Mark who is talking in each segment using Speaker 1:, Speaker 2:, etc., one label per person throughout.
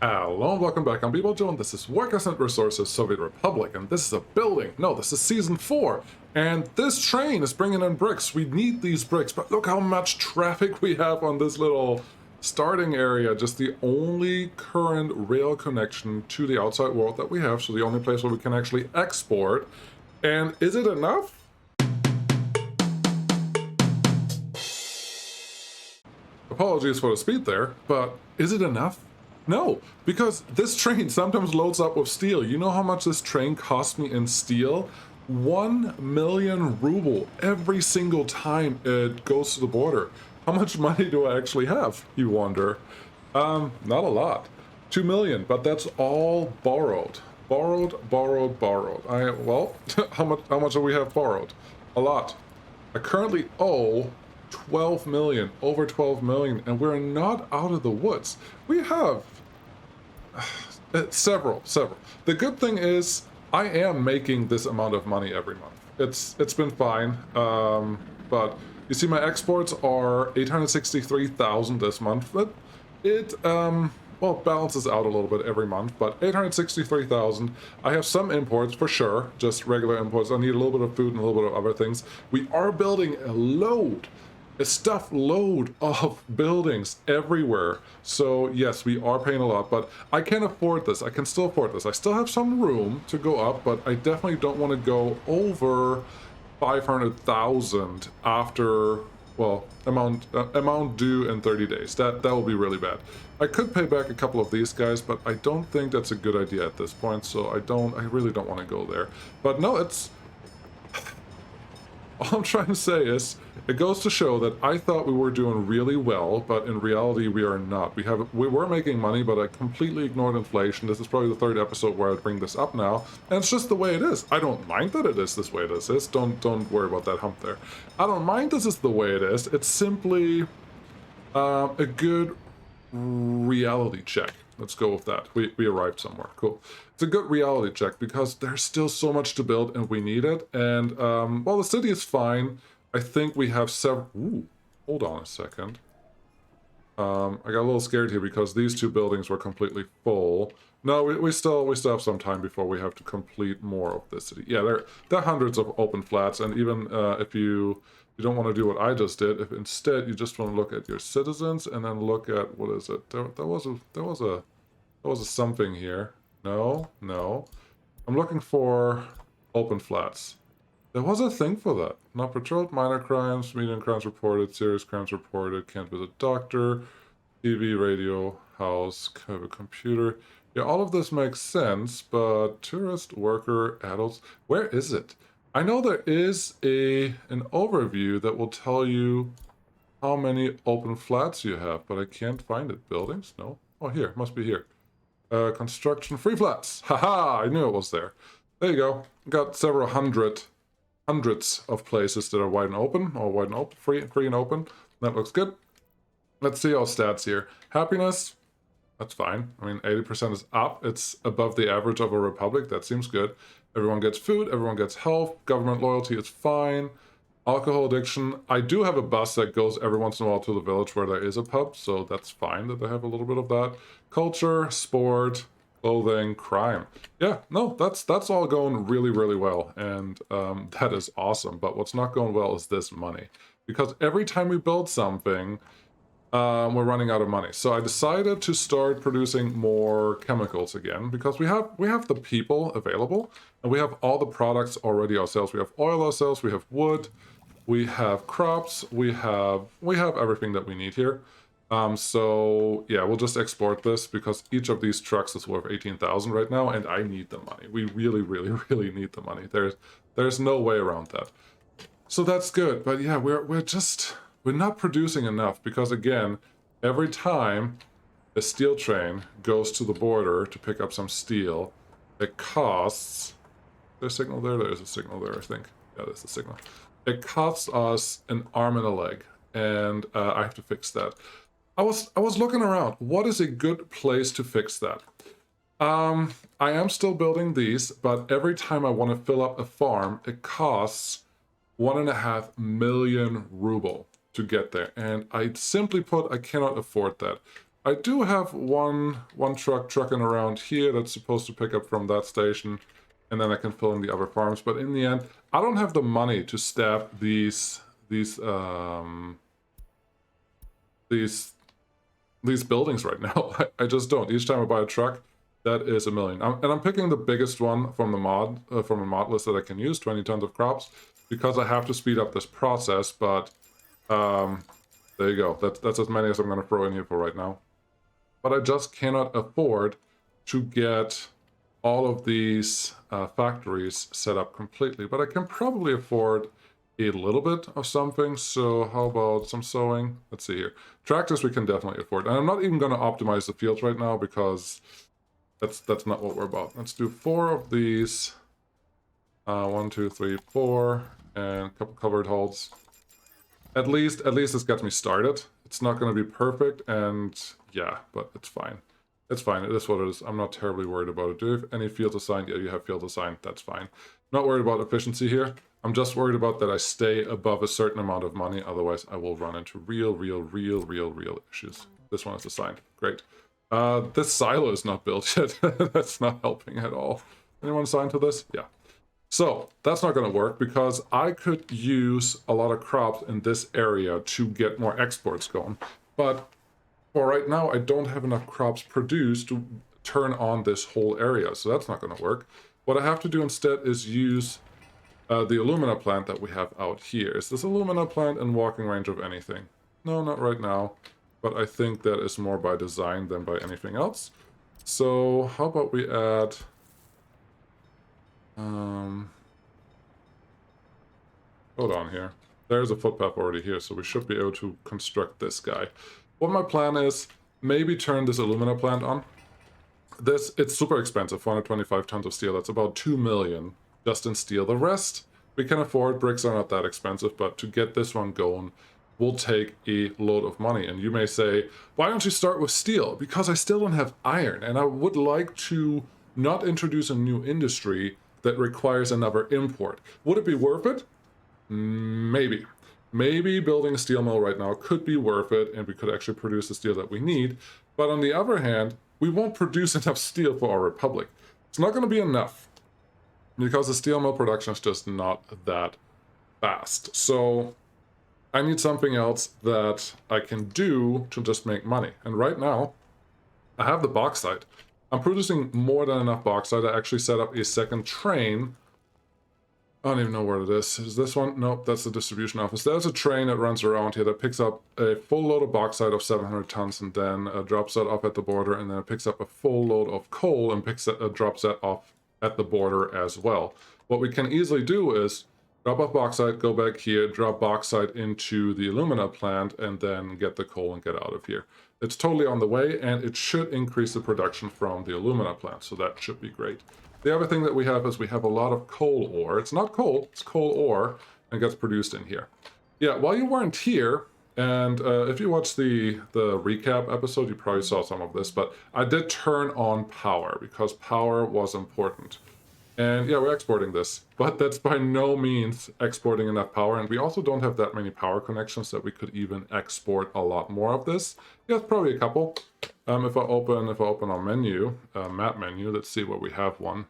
Speaker 1: Hello and welcome back. I'm Joe, and this is Workers and Resources Soviet Republic, and this is a building. No, this is Season 4, and this train is bringing in bricks. We need these bricks, but look how much traffic we have on this little starting area. Just the only current rail connection to the outside world that we have, so the only place where we can actually export. And is it enough? Apologies for the speed there, but is it enough? No, because this train sometimes loads up with steel. You know how much this train cost me in steel? 1 million ruble every single time it goes to the border. How much money do I actually have, you wonder? Not a lot. 2 million, but that's all borrowed. Borrowed. Well, how much do we have borrowed? A lot. I currently owe 12 million, over 12 million, and we're not out of the woods. We have several. The good thing is I am making this amount of money every month. It's been fine, but you see my exports are 863,000 this month, but it well, balances out a little bit every month, but 863,000. I have some imports for sure, just regular imports. I need a little bit of food and a little bit of other things. We are building a stuffed load of buildings everywhere. So yes, we are paying a lot, but I can afford this. I can still afford this. I still have some room to go up, but I definitely don't want to go over 500,000 after, well, amount due in 30 days. That will be really bad. I could pay back a couple of these guys, but I don't think that's a good idea at this point, so I really don't want to go there. But no, all I'm trying to say is, it goes to show that I thought we were doing really well, but in reality we are not. We were making money, but I completely ignored inflation. This is probably the third episode where I bring this up now, and it's just the way it is. I don't mind that it is this way it is. Don't worry about that hump there. I don't mind this is the way it is. It's simply a good reality check. Let's go with that. We arrived somewhere. Cool. It's a good reality check because there's still so much to build and we need it. And well, the city is fine. I think we have several. Ooh, hold on a second. I got a little scared here because these two buildings were completely full. No, we still have some time before we have to complete more of the city. Yeah, there are hundreds of open flats, and even if you don't want to do what I just did, if instead you just want to look at your citizens and then look at, what is it? There was a something here. No. I'm looking for open flats. There was a thing for that. Not patrolled, minor crimes, medium crimes reported, serious crimes reported, can't visit doctor, TV, radio, house, have a computer. Yeah, all of this makes sense, but tourist, worker, adults, where is it? I know there is an overview that will tell you how many open flats you have, but I can't find it. Buildings? No. Oh, here. Must be here. Construction free flats. Haha, I knew it was there. There you go. Got several hundreds of places that are wide and open, or free and open. That looks good. Let's see our stats here. Happiness, that's fine. I mean, 80% is up. It's above the average of a republic. That seems good. Everyone gets food. Everyone gets health. Government loyalty is fine. Alcohol addiction. I do have a bus that goes every once in a while to the village where there is a pub, so that's fine that they have a little bit of that. Culture, sport, clothing, crime. Yeah, no, that's all going really, really well, and that is awesome. But what's not going well is this money, because every time we build something, we're running out of money. So I decided to start producing more chemicals again, because we have the people available, and we have all the products already ourselves. We have oil ourselves, we have wood, we have crops, we have everything that we need here. So yeah, we'll just export this because each of these trucks is worth 18,000 right now, and I need the money. We really, really, really need the money. There's no way around that. So that's good. But yeah, we're not producing enough because, again, every time a steel train goes to the border to pick up some steel, it costs. There's a signal there. There is a signal there, I think. Yeah, there's a signal. It costs us an arm and a leg, and I have to fix that. I was looking around. What is a good place to fix that? I am still building these, but every time I want to fill up a farm, it costs 1.5 million ruble to get there. And I simply put, I cannot afford that. I do have one truck trucking around here that's supposed to pick up from that station, and then I can fill in the other farms. But in the end, I don't have the money to staff these buildings right now. I just don't. Each time I buy a truck, that is $1 million. And I'm picking the biggest one from the mod list that I can use, 20 tons of crops, because I have to speed up this process. But there you go. That's as many as I'm going to throw in here for right now. But I just cannot afford to get all of these factories set up completely. But I can probably afford a little bit of something. So how about some sowing? Let's see here. Tractors we can definitely afford. And I'm not even going to optimize the fields right now because that's not what we're about. Let's do 4 of these. 1, 2, 3, 4, and a couple covered holds. At least this gets me started. It's not going to be perfect, and yeah, but it's fine. It's fine. It is what it is. I'm not terribly worried about it. Do you have any fields assigned? Yeah, you have fields assigned. That's fine. Not worried about efficiency here. I'm just worried about that I stay above a certain amount of money. Otherwise, I will run into real issues. This one is assigned. Great. This silo is not built yet. That's not helping at all. Anyone assigned to this? Yeah. So that's not going to work because I could use a lot of crops in this area to get more exports going. But for right now, I don't have enough crops produced to turn on this whole area. So that's not going to work. What I have to do instead is use the alumina plant that we have out here. Is this alumina plant in walking range of anything? No, not right now. But I think that is more by design than by anything else. So how about we add... hold on here. There's a footpath already here, so we should be able to construct this guy. What my plan is, maybe turn this alumina plant on. It's super expensive, 425 tons of steel. That's about 2 million just in steel. The rest we can afford. Bricks are not that expensive, but to get this one going will take a load of money. And you may say, why don't you start with steel? Because I still don't have iron, and I would like to not introduce a new industry that requires another import. Would it be worth it? Maybe. Maybe building a steel mill right now could be worth it, and we could actually produce the steel that we need. But on the other hand, we won't produce enough steel for our republic. It's not going to be enough because the steel mill production is just not that fast. So I need something else that I can do to just make money. And right now, I have the bauxite. I'm producing more than enough bauxite. I actually set up a second train. I don't even know where it is. Is this one? Nope, that's the distribution office. There's a train that runs around here that picks up a full load of bauxite of 700 tons and then drops that off at the border, and then it picks up a full load of coal and drops that off at the border as well. What we can easily do is drop off bauxite, go back here, drop bauxite into the alumina plant, and then get the coal and get out of here. It's totally on the way, and it should increase the production from the alumina plant, so that should be great. The other thing that we have is we have a lot of coal ore. It's not coal, it's coal ore, and gets produced in here. Yeah, while you weren't here, and if you watched the recap episode, you probably saw some of this, but I did turn on power because power was important. And yeah, we're exporting this, but that's by no means exporting enough power, and we also don't have that many power connections that we could even export a lot more of this. Yeah, it's probably a couple. If I open our menu, map menu, let's see what we have one.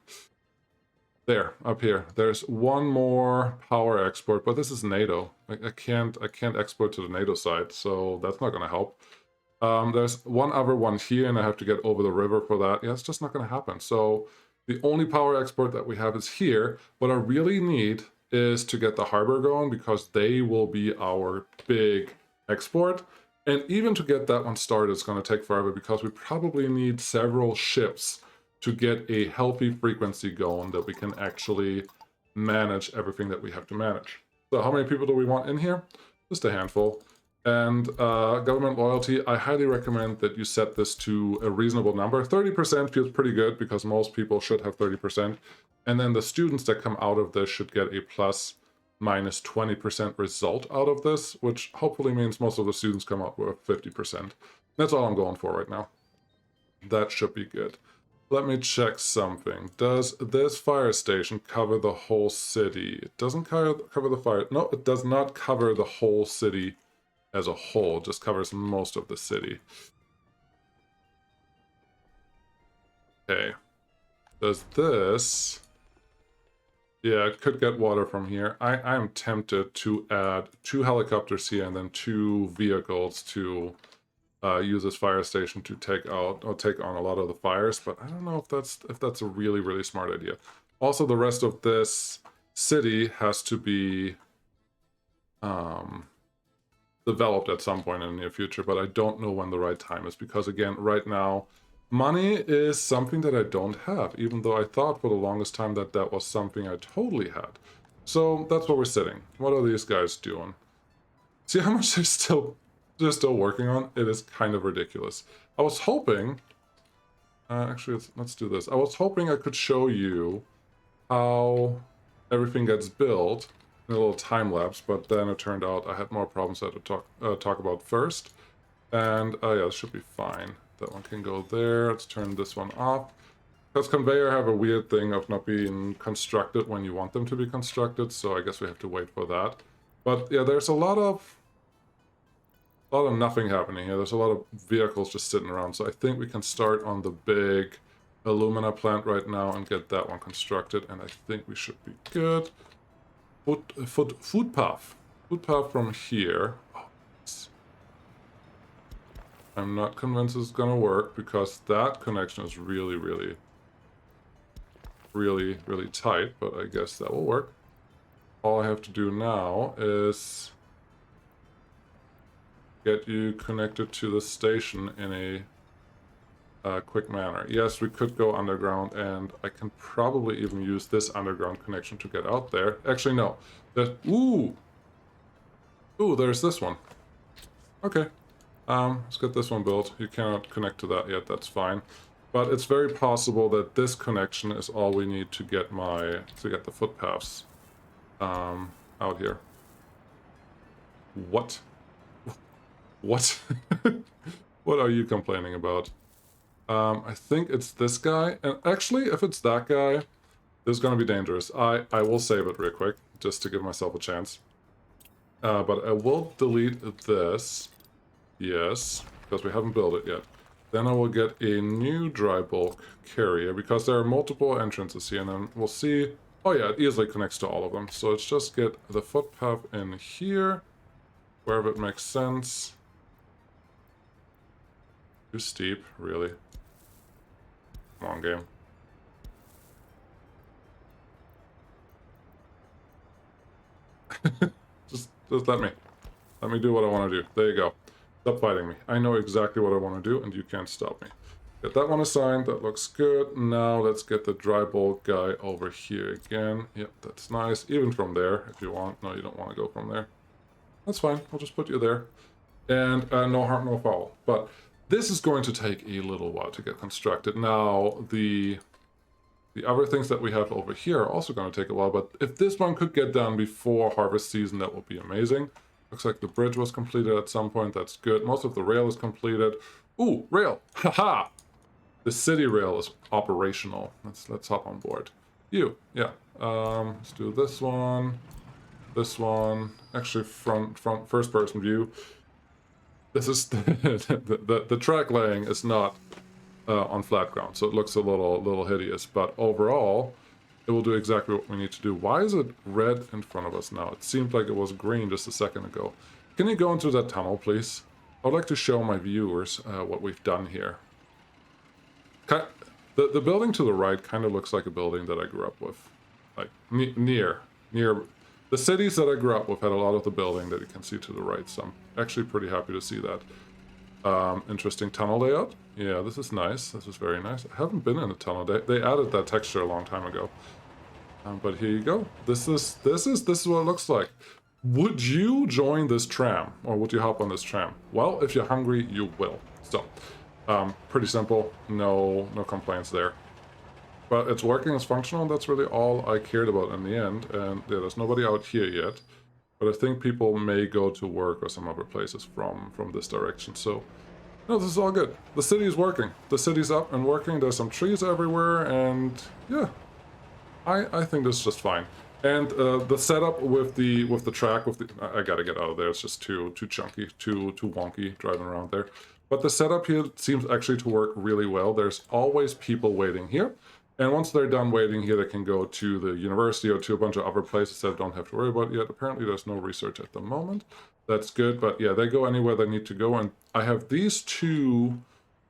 Speaker 1: There, up here. There's one more power export, but this is NATO. I can't export to the NATO side, so that's not going to help. There's one other one here, and I have to get over the river for that. Yeah, it's just not going to happen. So the only power export that we have is here. What I really need is to get the harbor going because they will be our big export. And even to get that one started is going to take forever because we probably need several ships to get a healthy frequency going that we can actually manage everything that we have to manage. So how many people do we want in here? Just a handful. And government loyalty, I highly recommend that you set this to a reasonable number. 30% feels pretty good because most people should have 30%. And then the students that come out of this should get a plus minus 20% result out of this, which hopefully means most of the students come out with 50%. That's all I'm going for right now. That should be good. Let me check something. Does this fire station cover the whole city? It doesn't cover the fire. No, it does not cover the whole city as a whole. It just covers most of the city. Okay. Does this... Yeah, it could get water from here. I'm tempted to add 2 helicopters here and then 2 vehicles to use this fire station to take out or take on a lot of the fires, but I don't know if that's a really, really smart idea. Also, the rest of this city has to be developed at some point in the near future, but I don't know when the right time is, because again, right now, money is something that I don't have, even though I thought for the longest time that that was something I totally had. So that's where we're sitting. What are these guys doing? See how much they're still working on? It is kind of ridiculous. I was hoping... actually, let's do this. I was hoping I could show you how everything gets built in a little time lapse, but then it turned out I had more problems I had to talk about first. And yeah, it should be fine. That one can go there. Let's turn this one off. Because conveyor have a weird thing of not being constructed when you want them to be constructed, so I guess we have to wait for that. But yeah, there's a lot of nothing happening here. There's a lot of vehicles just sitting around, so I think we can start on the big alumina plant right now and get that one constructed, and I think we should be good. Food path from here. Oh, I'm not convinced it's gonna work because that connection is really, really, really, really tight, but I guess that will work. All I have to do now is get you connected to the station in a quick manner. Yes, we could go underground, and I can probably even use this underground connection to get out there. Actually, no. Ooh, there's this one. Okay. Let's get this one built. You cannot connect to that yet, that's fine. But it's very possible that this connection is all we need to get the footpaths out here. What? What? What are you complaining about? I think it's this guy. And actually, if it's that guy, this is going to be dangerous. I will save it real quick, just to give myself a chance. But I will delete this. Yes, because we haven't built it yet. Then I will get a new dry bulk carrier, because there are multiple entrances here, and then we'll see... Oh yeah, it easily connects to all of them. So let's just get the footpath in here, wherever it makes sense. Too steep, really. Come on, game. just let me do what I want to do. There you go. Stop fighting me. I know exactly what I want to do, and you can't stop me. Get that one assigned. That looks good. Now let's get the dry bulk guy over here again. Yep, that's nice. Even from there, if you want. No, you don't want to go from there. That's fine. We'll just put you there. And no harm, no foul. But this is going to take a little while to get constructed. Now, the other things that we have over here are also going to take a while, but if this one could get done before harvest season, that would be amazing. Looks like the bridge was completed at some point. That's good. Most of the rail is completed. Ooh, rail! Haha! The city rail is operational. Let's hop on board. You, yeah. Let's do this one. This one. Actually, from first person view. This is the track laying is not on flat ground, so it looks a little hideous. But overall, it will do exactly what we need to do. Why is it red in front of us now? It seemed like it was green just a second ago. Can you go into that tunnel, please? I'd like to show my viewers what we've done here. The building to the right kind of looks like a building that I grew up with. Like, near. The cities that I grew up with had a lot of the building that you can see to the right, so I'm actually pretty happy to see that. Interesting tunnel layout. Yeah, this is nice. This is very nice. I haven't been in a tunnel. They added that texture a long time ago. But here you go. This is what it looks like. Would you join this tram, or would you hop on this tram? Well, if you're hungry, you will. So, pretty simple. No complaints there. But it's working, it's functional, and that's really all I cared about in the end. And yeah, there's nobody out here yet. But I think people may go to work or some other places from this direction. So, no, this is all good. The city is working. The city's up and working. There's some trees everywhere, and yeah, I think this is just fine. And the setup with the track, I gotta get out of there. It's just too chunky, too wonky driving around there. But the setup here seems actually to work really well. There's always people waiting here. And once they're done waiting here, they can go to the university or to a bunch of other places that I don't have to worry about yet. Apparently, there's no research at the moment. That's good. But yeah, they go anywhere they need to go. And I have these two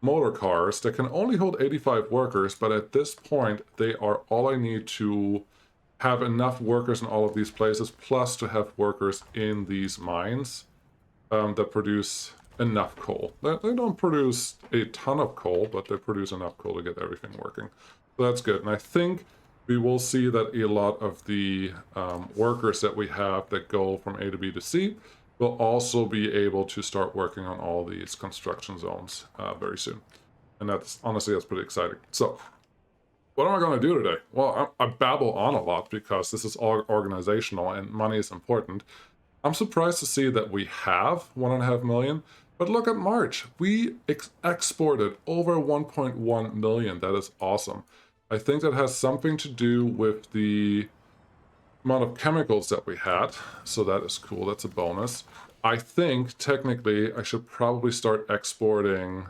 Speaker 1: motor cars that can only hold 85 workers. But at this point, they are all I need to have enough workers in all of these places, plus to have workers in these mines that produce enough coal. They don't produce a ton of coal, but they produce enough coal to get everything working. So that's good. And I think we will see that a lot of the workers that we have that go from A to B to C will also be able to start working on all these construction zones very soon. And that's honestly, that's pretty exciting. So what am I going to do today? Well, I babble on a lot because this is all organizational and money is important. I'm surprised to see that we have 1.5 million, but look at March. We exported over 1.1 million. That is awesome. I think that has something to do with the amount of chemicals that we had, so that is cool. That's a bonus. I think technically I should probably start exporting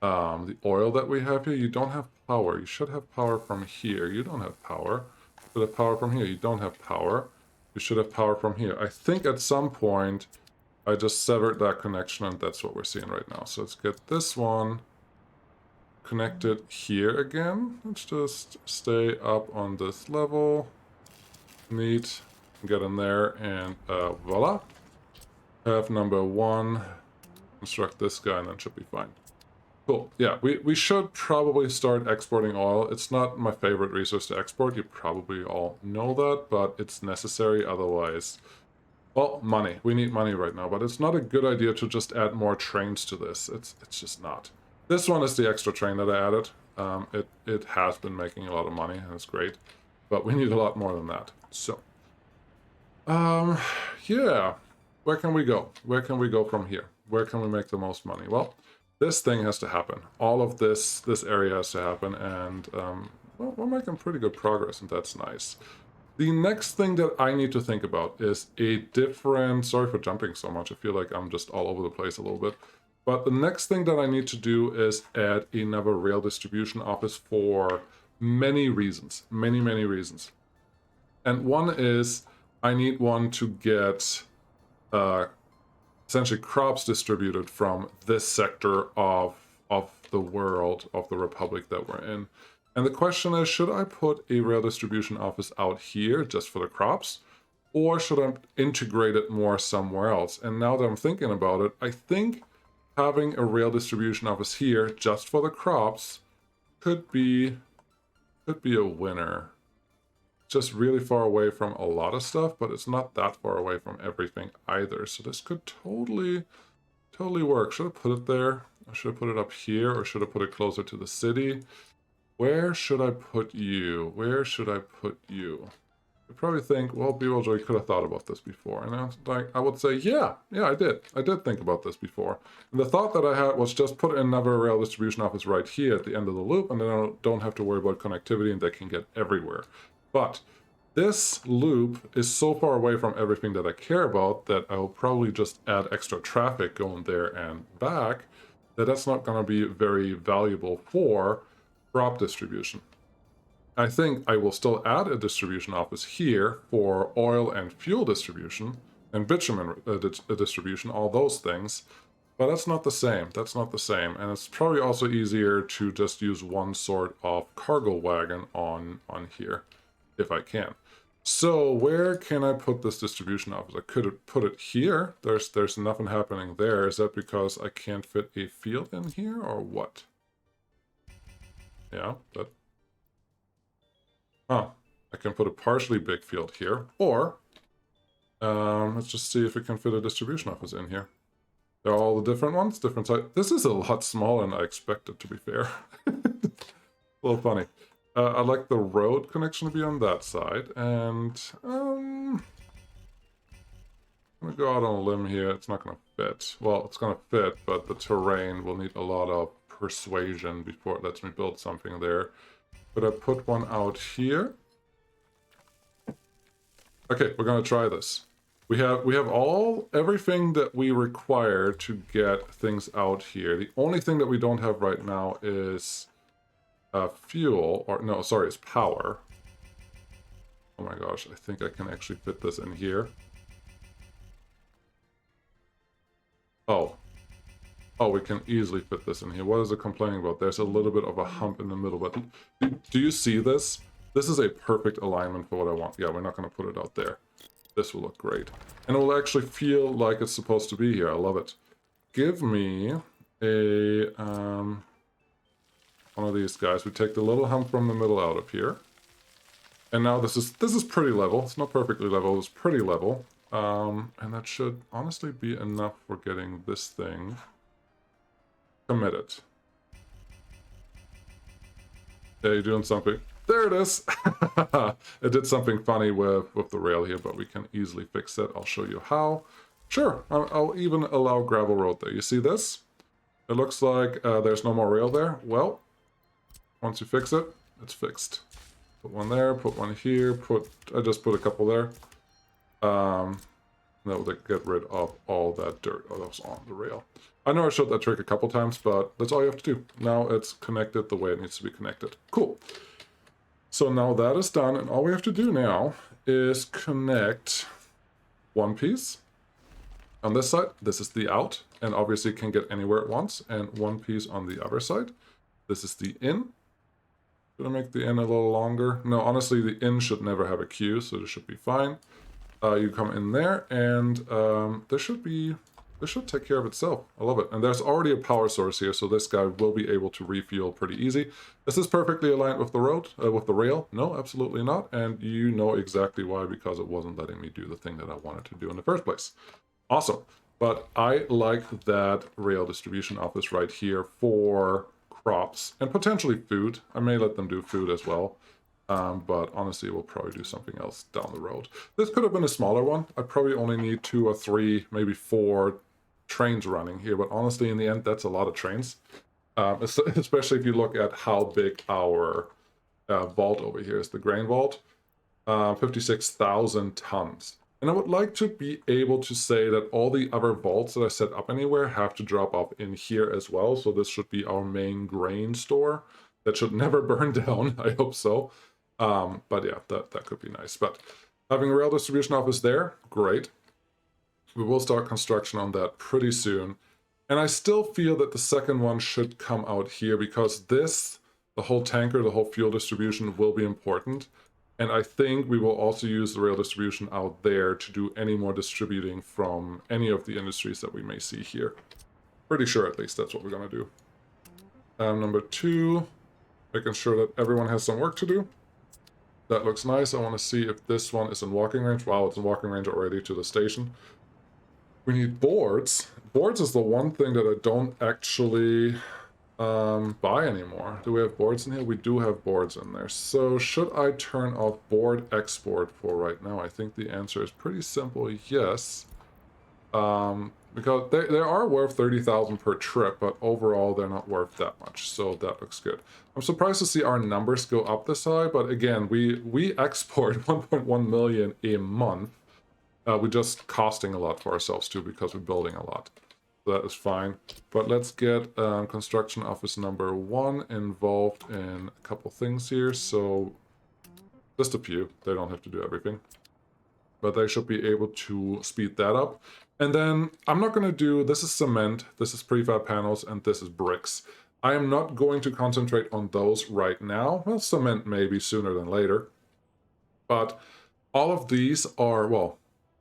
Speaker 1: the oil that we have here. You don't have power. You should have power from here. You don't have power. You should have power from here. You don't have power. You should have power from here. I think at some point I just severed that connection, and that's what we're seeing right now. So let's get this one connected here again. Let's just stay up on this level. Neat. Get in there, and voila. Have number one. Construct this guy, and then should be fine. Cool. Yeah, we should probably start exporting oil. It's not my favorite resource to export. You probably all know that, but it's necessary. Otherwise, well, money. We need money right now, but it's not a good idea to just add more trains to this. It's just not. This one is the extra train that I added. It has been making a lot of money, and it's great, but we need a lot more than that. So, yeah. Where can we go? Where can we go from here? Where can we make the most money? Well, this thing has to happen. All of this area has to happen, and well, we're making pretty good progress, and that's nice. The next thing that I need to think about is a different... Sorry for jumping so much. I feel like I'm just all over the place a little bit. But the next thing that I need to do is add another rail distribution office for many reasons. Many, many reasons. And one is I need one to get... essentially crops distributed from this sector of the world, of the republic that we're in. And the question is, should I put a rail distribution office out here just for the crops, or should I integrate it more somewhere else? And now that I'm thinking about it, I think having a rail distribution office here just for the crops could be a winner. Just really far away from a lot of stuff, but it's not that far away from everything either. So this could totally work. Should I put it there? Or should I put it up here? Or should I put it closer to the city? Where should I put you? Where should I put you? You probably think, well, BeWellJoy could have thought about this before. And I would say, yeah, I did. I did think about this before. And the thought that I had was just put another rail distribution office right here at the end of the loop, and then I don't have to worry about connectivity, and they can get everywhere. But this loop is so far away from everything that I care about that I will probably just add extra traffic going there and back, that's not going to be very valuable for crop distribution. I think I will still add a distribution office here for oil and fuel distribution and bitumen distribution, all those things, but that's not the same. That's not the same. And it's probably also easier to just use one sort of cargo wagon on here, if I can. So where can I put this distribution office? I could put it here. There's nothing happening there. Is that because I can't fit a field in here, or what? Yeah, that... Huh. I can put a partially big field here, or let's just see if we can fit a distribution office in here. They're all the different ones, different size. This is a lot smaller than I expected, to be fair. A little funny. I'd like the road connection to be on that side, and I'm gonna go out on a limb here. It's not gonna fit. Well, it's gonna fit, but the terrain will need a lot of persuasion before it lets me build something there. Could I put one out here? Okay, we're gonna try this. We have everything that we require to get things out here. The only thing that we don't have right now is fuel, or no, sorry, it's power. Oh my gosh, I think I can actually fit this in here. Oh. Oh, we can easily fit this in here. What is it complaining about? There's a little bit of a hump in the middle, but do you see this? This is a perfect alignment for what I want. Yeah, we're not going to put it out there. This will look great. And it will actually feel like it's supposed to be here. I love it. Give me a one of these guys. We take the little hump from the middle out of here. And now this is pretty level. It's not perfectly level, it's pretty level. And that should honestly be enough for getting this thing committed. Yeah, you're doing something. There it is! It did something funny with the rail here, but we can easily fix it. I'll show you how. Sure, I'll even allow gravel road there. You see this? It looks like there's no more rail there. Well, once you fix it, it's fixed. Put one there, put one here, I just put a couple there. That will get rid of all that dirt that was on the rail. I know I showed that trick a couple times, but that's all you have to do. Now it's connected the way it needs to be connected. Cool. So now that is done, and all we have to do now is connect one piece. On this side, this is the out, and obviously it can get anywhere at once, and one piece on the other side. This is the in. Should I make the in a little longer? No, honestly, the in should never have a Q, so this should be fine. You come in there, and this should take care of itself. I love it. And there's already a power source here, so this guy will be able to refuel pretty easy. Is this perfectly aligned with the road, with the rail? No, absolutely not. And you know exactly why, because it wasn't letting me do the thing that I wanted to do in the first place. Awesome. But I like that rail distribution office right here for crops and potentially food. I may let them do food as well. But honestly, we'll probably do something else down the road. This could have been a smaller one. I probably only need 2 or 3, maybe 4 trains running here. But honestly, in the end, that's a lot of trains. Especially if you look at how big our vault over here is, the grain vault. 56,000 tons. And I would like to be able to say that all the other vaults that I set up anywhere have to drop off in here as well. So this should be our main grain store. That should never burn down. I hope so. But yeah, that could be nice. But having a rail distribution office there, great. We will start construction on that pretty soon. And I still feel that the second one should come out here because this, the whole tanker, the whole fuel distribution will be important. And I think we will also use the rail distribution out there to do any more distributing from any of the industries that we may see here. Pretty sure at least that's what we're going to do. Number 2, making sure that everyone has some work to do. That looks nice. I want to see if this one is in walking range. Wow, it's in walking range already to the station. We need boards. Boards is the one thing that I don't actually buy anymore. Do we have boards in here? We do have boards in there. So should I turn off board export for right now? I think the answer is pretty simple, yes. Because they are worth 30,000 per trip, but overall they're not worth that much, so that looks good. I'm surprised to see our numbers go up this high, but again, we export 1.1 million a month. We're just costing a lot for ourselves too, because we're building a lot. So that is fine. But let's get construction office number 1 involved in a couple things here. So just a few. They don't have to do everything. But they should be able to speed that up. And then I'm not going to do, this is cement, this is prefab panels, and this is bricks. I am not going to concentrate on those right now. Well, cement maybe sooner than later. But all of these are, well,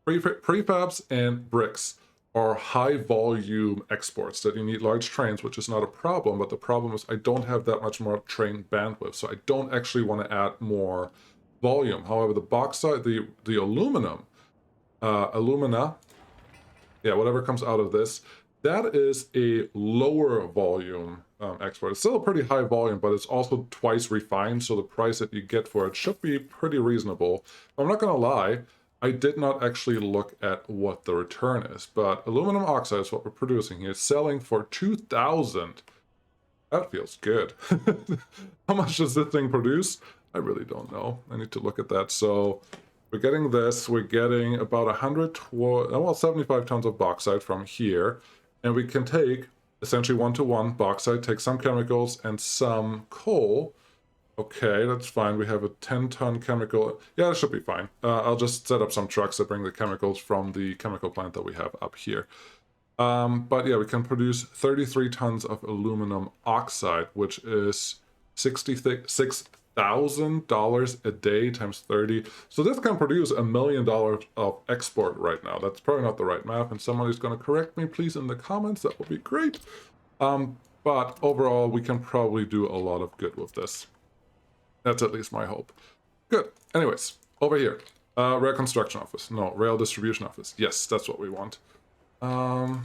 Speaker 1: prefabs and bricks are high volume exports that you need large trains, which is not a problem. But the problem is I don't have that much more train bandwidth. So I don't actually want to add more volume. However, the bauxite, the aluminum, alumina, yeah, whatever comes out of this, that is a lower volume export. It's still a pretty high volume, but it's also twice refined, so the price that you get for it should be pretty reasonable. I'm not going to lie, I did not actually look at what the return is, but aluminum oxide is what we're producing here. It's selling for 2,000. That feels good. How much does this thing produce? I really don't know. I need to look at that. So We're getting this. We're getting about 75 tons of bauxite from here. And we can take essentially 1-to-1 bauxite, take some chemicals and some coal. Okay, that's fine. We have a 10-ton chemical. Yeah, that should be fine. I'll just set up some trucks that bring the chemicals from the chemical plant that we have up here. But yeah, we can produce 33 tons of aluminum oxide, which is $66,000 a day times 30. So this can produce $1 million of export right now. That's probably not the right math, and somebody's going to correct me, please, in the comments. That would be great. But overall, we can probably do a lot of good with this. That's at least my hope. Good. Anyways, over here. Rail construction office. No, rail distribution office. Yes, that's what we want. We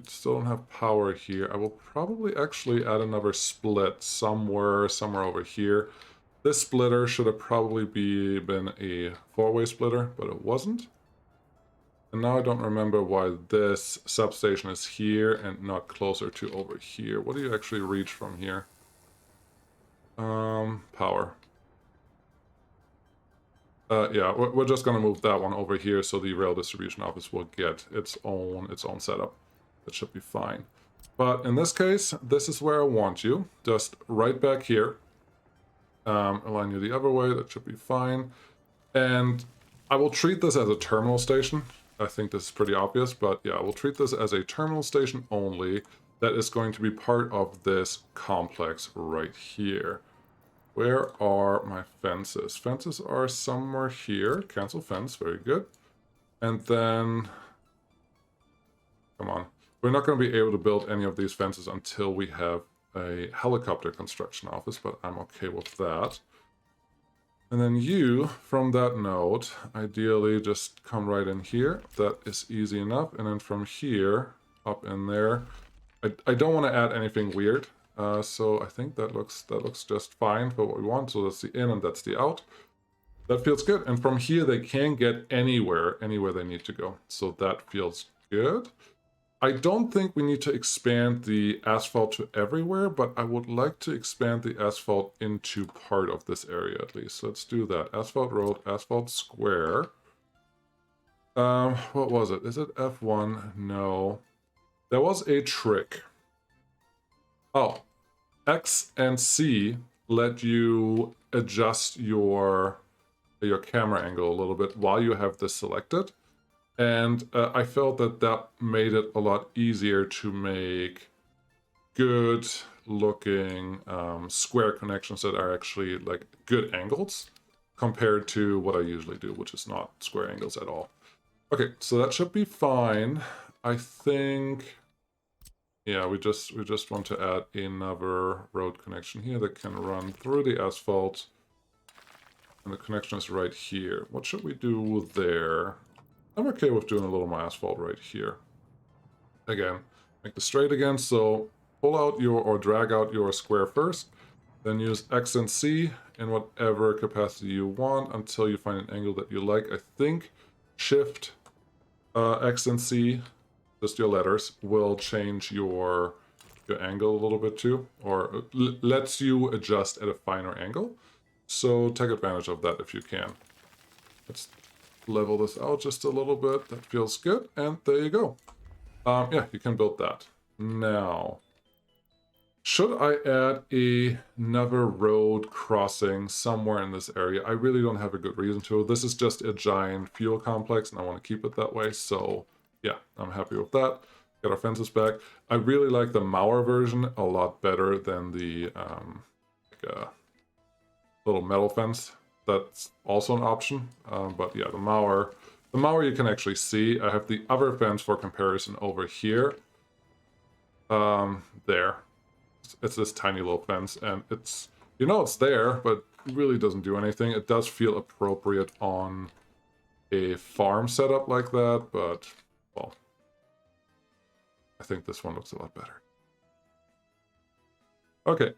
Speaker 1: still don't have power here. I will probably actually add another split somewhere over here. This splitter should have probably been a 4-way splitter, but it wasn't. And now I don't remember why this substation is here and not closer to over here. What do you actually reach from here? Power. Yeah, we're just gonna move that one over here so the rail distribution office will get its own setup. That should be fine. But in this case, this is where I want you. Just right back here. Align you the other way. That should be fine. And I will treat this as a terminal station. I think this is pretty obvious, but yeah, I will treat this as a terminal station only. That is going to be part of this complex right here. Where are my fences? Fences are somewhere here. Cancel fence, very good. And then, come on. We're not going to be able to build any of these fences until we have a helicopter construction office, but I'm okay with that. And then you, from that node, ideally just come right in here. That is easy enough. And then from here, up in there. I don't want to add anything weird, so I think that looks just fine for what we want. So that's the in and that's the out. That feels good. And from here, they can get anywhere they need to go. So that feels good. I don't think we need to expand the asphalt to everywhere, but I would like to expand the asphalt into part of this area at least. Let's do that. Asphalt road, asphalt square. What was it? Is it F1? No. There was a trick. Oh, X and C let you adjust your camera angle a little bit while you have this selected. And I felt that made it a lot easier to make good looking square connections that are actually like good angles compared to what I usually do, which is not square angles at all. Okay, so that should be fine. I think, yeah, we just want to add another road connection here that can run through the asphalt. And the connection is right here. What should we do there? I'm okay with doing a little more asphalt right here. Again, make the straight again, so pull out or drag out your square first, then use X and C in whatever capacity you want until you find an angle that you like. I think Shift X and C, just your letters, will change your angle a little bit too, or lets you adjust at a finer angle. So take advantage of that if you can. Let's level this out just a little bit. That feels good, and there you go. Yeah, you can build that. Now, should I add another road crossing somewhere in this area? I really don't have a good reason to. This is just a giant fuel complex, and I want to keep it that way. So, yeah, I'm happy with that. Get our fences back. I really like the Mauer version a lot better than the little metal fence. That's also an option. But yeah, the Mauer you can actually see. I have the other fence for comparison over here. There. It's this tiny little fence, and it's, you know, it's there, but it really doesn't do anything. It does feel appropriate on a farm setup like that, but, well, I think this one looks a lot better. Okay.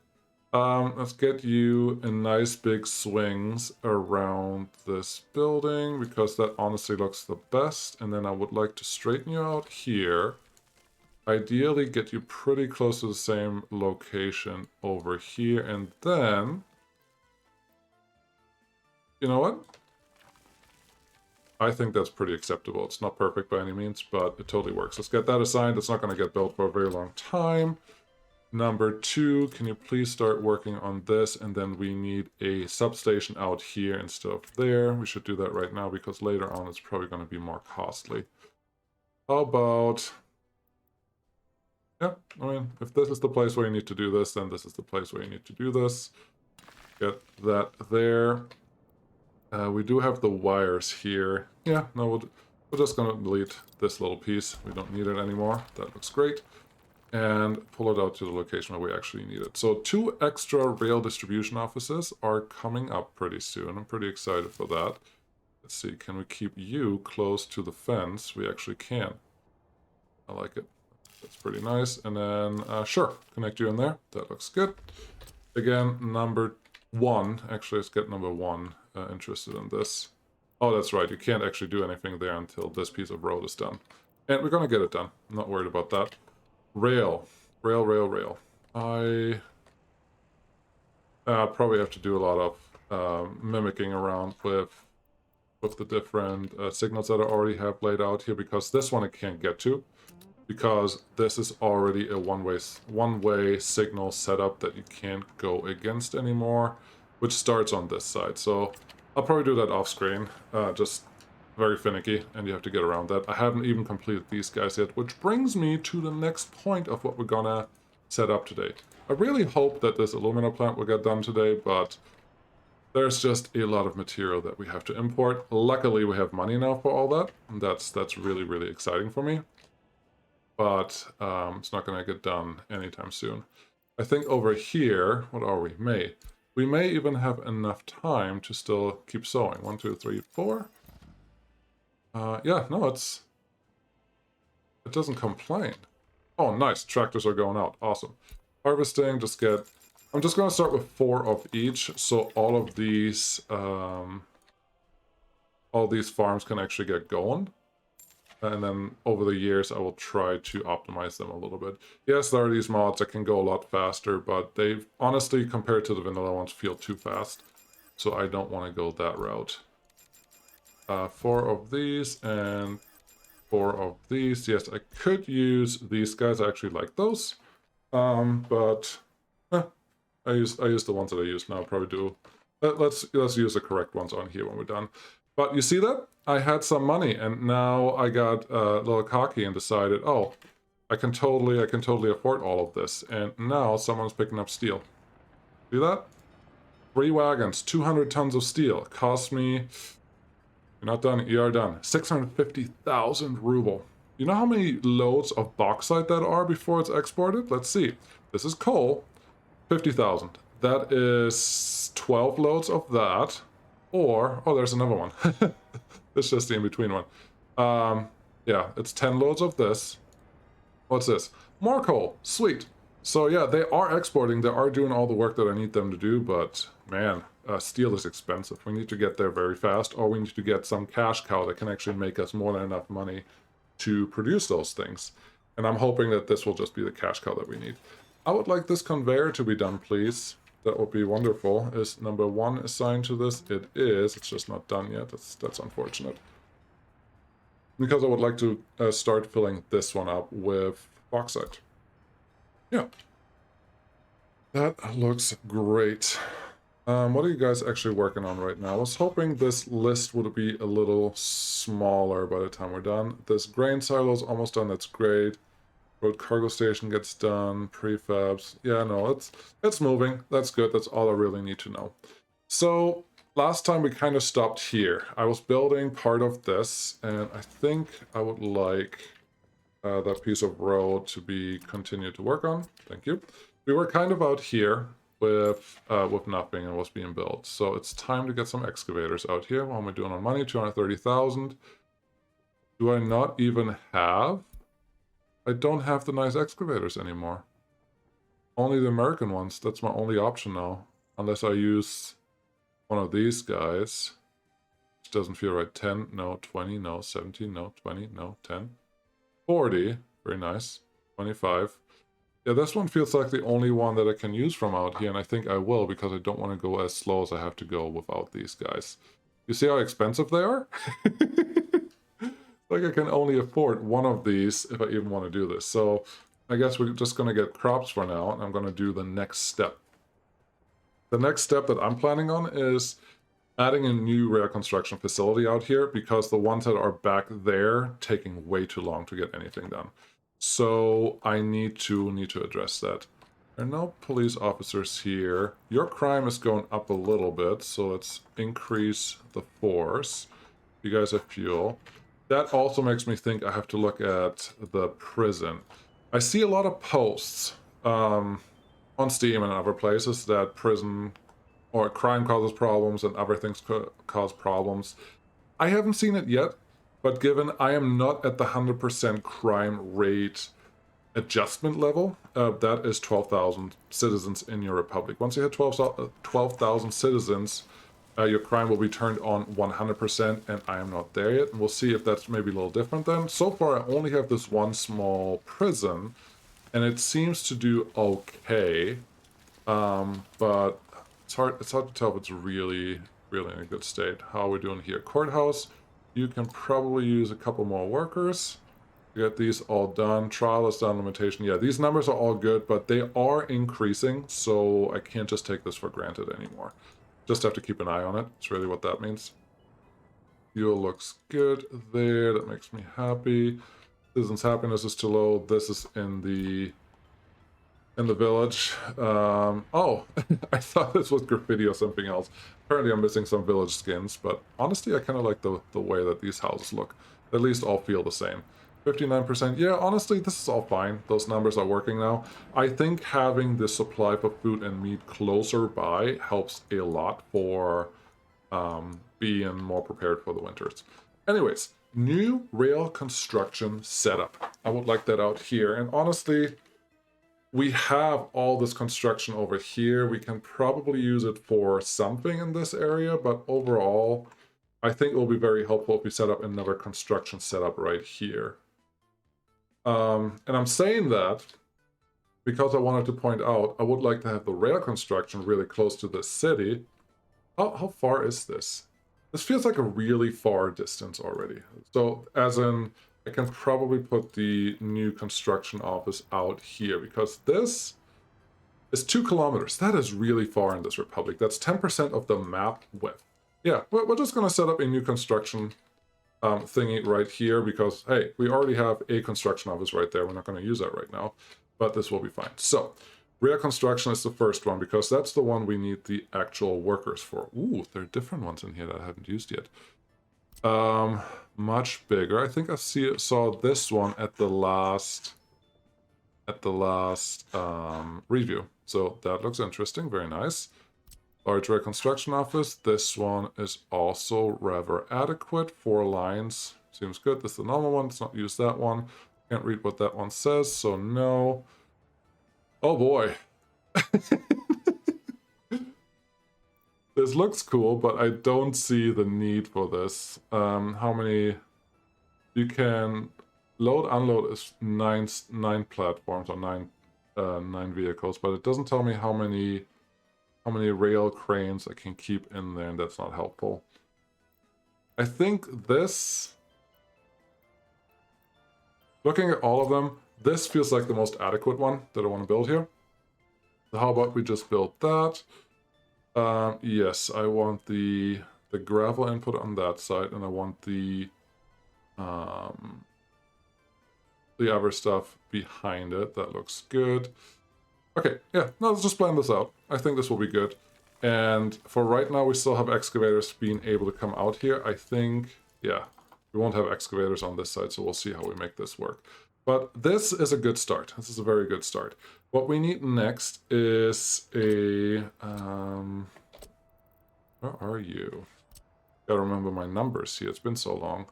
Speaker 1: Let's get you a nice big swings around this building, because that honestly looks the best. And then I would like to straighten you out here. Ideally get you pretty close to the same location over here. And then, you know what? I think that's pretty acceptable. It's not perfect by any means, but it totally works. Let's get that assigned. It's not going to get built for a very long time. Number 2, can you please start working on this? And then we need a substation out here instead of there. We should do that right now because later on it's probably going to be more costly. How about... Yeah, I mean, if this is the place where you need to do this, then this is the place where you need to do this. Get that there. We do have the wires here. Yeah, no, we're just going to delete this little piece. We don't need it anymore. That looks great. And pull it out to the location where we actually need it. So 2 extra rail distribution offices are coming up pretty soon. I'm pretty excited for that. Let's see, can we keep you close to the fence? We actually can. I like it. That's pretty nice. And then, sure, connect you in there. That looks good. Again, number 1. Actually, let's get number 1 interested in this. Oh, that's right. You can't actually do anything there until this piece of road is done. And we're going to get it done. I'm not worried about that. Rail. Rail. I probably have to do a lot of mimicking around with the different signals that I already have laid out here, because this one I can't get to, because this is already a one-way signal setup that you can't go against anymore, which starts on this side. So I'll probably do that off screen, just very finicky, and you have to get around that. I haven't even completed these guys yet, which brings me to the next point of what we're gonna set up today. I really hope that this alumina plant will get done today, but there's just a lot of material that we have to import. Luckily, we have money now for all that, and that's really, really exciting for me. But it's not gonna get done anytime soon. I think over here, what are we? May. We may even have enough time to still keep sowing. 1, 2, 3, 4. Yeah, no, it doesn't complain. Oh, nice. Tractors are going out. Awesome. Harvesting, I'm just going to start with 4 of each, so all these farms can actually get going. And then over the years, I will try to optimize them a little bit. Yes, there are these mods that can go a lot faster, but they honestly, compared to the vanilla ones, feel too fast. So I don't want to go that route. 4 of these and 4 of these. Yes, I could use these guys. I actually like those. But I use the ones that I use now. Probably do. Let's use the correct ones on here when we're done. But you see that? I had some money, and now I got a little cocky and decided, oh, I can totally afford all of this. And now someone's picking up steel. See that? 3 wagons, 200 tons of steel. Cost me... You're not done. You are done. 650,000 ruble. You know how many loads of bauxite that are before it's exported? Let's see. This is coal. 50,000. That is 12 loads of that. Or, oh, there's another one. It's just the in-between one. Yeah, it's 10 loads of this. What's this? More coal. Sweet. So yeah, they are exporting. They are doing all the work that I need them to do, but man, steel is expensive. We need to get there very fast, or we need to get some cash cow that can actually make us more than enough money to produce those things. And I'm hoping that this will just be the cash cow that we need. I would like this conveyor to be done, please. That would be wonderful. Is number 1 assigned to this? It is. It's just not done yet. That's unfortunate. Because I would like to start filling this one up with bauxite. Yeah. That looks great. What are you guys actually working on right now? I was hoping this list would be a little smaller by the time we're done. This grain silo is almost done. That's great. Road cargo station gets done. Prefabs. Yeah, no, it's moving. That's good. That's all I really need to know. So last time we kind of stopped here. I was building part of this, and I think I would like that piece of road to be continued to work on. Thank you. We were kind of out here with nothing and was being built. So it's time to get some excavators out here. What am I doing on money? 230,000. Do I not even have? I don't have the nice excavators anymore. Only the American ones. That's my only option now. Unless I use one of these guys. Which doesn't feel right. 10, no. 20, no. 17, no. 20, no. 10. 40. Very nice. 25. Yeah, this one feels like the only one that I can use from out here, and I think I will, because I don't want to go as slow as I have to go without these guys. You see how expensive they are? Like I can only afford one of these if I even want to do this. So I guess we're just going to get crops for now, and I'm going to do the next step. The next step that I'm planning on is adding a new rail construction facility out here, because the ones that are back there taking way too long to get anything done. So I need to address that. There are no police officers here. Your crime is going up a little bit, so let's increase the force. You guys have fuel. That also makes me think I have to look at the prison. I see a lot of posts on Steam and other places that prison or crime causes problems and other things cause problems. I haven't seen it yet, but given I am not at the 100% crime rate adjustment level, that is 12,000 citizens in your republic. Once you hit 12,000 citizens, your crime will be turned on 100%, and I am not there yet. And we'll see if that's maybe a little different then. So far, I only have this one small prison, and it seems to do okay. But it's hard to tell if it's really in a good state. How are we doing here? Courthouse, you can probably use a couple more workers. Get these all done. Trial is done. Limitation. Yeah, these numbers are all good, but they are increasing, so I can't just take this for granted anymore. Just have to keep an eye on it. It's really what that means. Fuel looks good there. That makes me happy. Citizens' happiness is too low. This is in the village. Oh, I thought this was graffiti or something else. Apparently I'm missing some village skins, but honestly I kind of like the way that these houses look. At least all feel the same. 59%. Yeah, honestly, this is all fine. Those numbers are working now. I think having the supply for food and meat closer by helps a lot for being more prepared for the winters. Anyways, new rail construction setup. I would like that out here. And honestly, we have all this construction over here. We can probably use it for something in this area, but overall, I think it will be very helpful if we set up another construction setup right here. And I'm saying that because I wanted to point out I would like to have the rail construction really close to the city. How far is this? This feels like a really far distance already. So as in, I can probably put the new construction office out here, because this is 2 kilometers. That is really far in this republic. That's 10% of the map width. Yeah, we're just going to set up a new construction thingy right here, because, hey, we already have a construction office right there. We're not going to use that right now, but this will be fine. So, rail construction is the first one, because that's the one we need the actual workers for. Ooh, there are different ones in here that I haven't used yet. Much bigger. I think I saw this one at the last review. So that looks interesting. Very nice. Large rail construction office. This one is also rather adequate. 4 lines. Seems good. This is the normal one. Let's not use that one. Can't read what that one says, so no. Oh boy. This looks cool, but I don't see the need for this. How many... You can... Load, unload is nine platforms, or 9 vehicles, but it doesn't tell me how many rail cranes I can keep in there, and that's not helpful. I think this... Looking at all of them, this feels like the most adequate one that I want to build here. So how about we just build that? Yes, I want the gravel input on that side, and I want the other stuff behind it. That looks good. Okay, yeah, no, let's just plan this out. I think this will be good. And for right now, we still have excavators being able to come out here. I think, yeah, we won't have excavators on this side, so we'll see how we make this work. But this is a good start. This is a very good start. What we need next is a... where are you? Gotta remember my numbers here. It's been so long.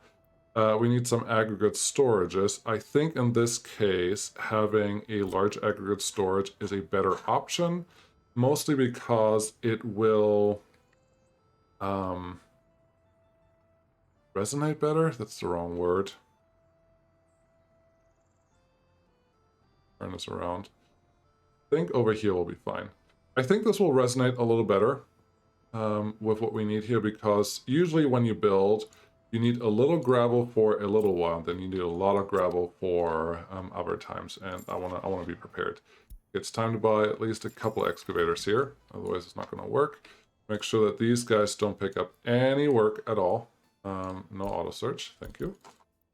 Speaker 1: We need some aggregate storages. I think in this case, having a large aggregate storage is a better option, mostly because it will resonate better. That's the wrong word. Turn this around. I think over here will be fine. I think this will resonate a little better. with what we need here, because usually when you build, you need a little gravel for a little while, then you need a lot of gravel for other times, and I wanna be prepared. It's time to buy at least a couple excavators here, otherwise it's not gonna work. Make sure that these guys don't pick up any work at all. No auto search, thank you.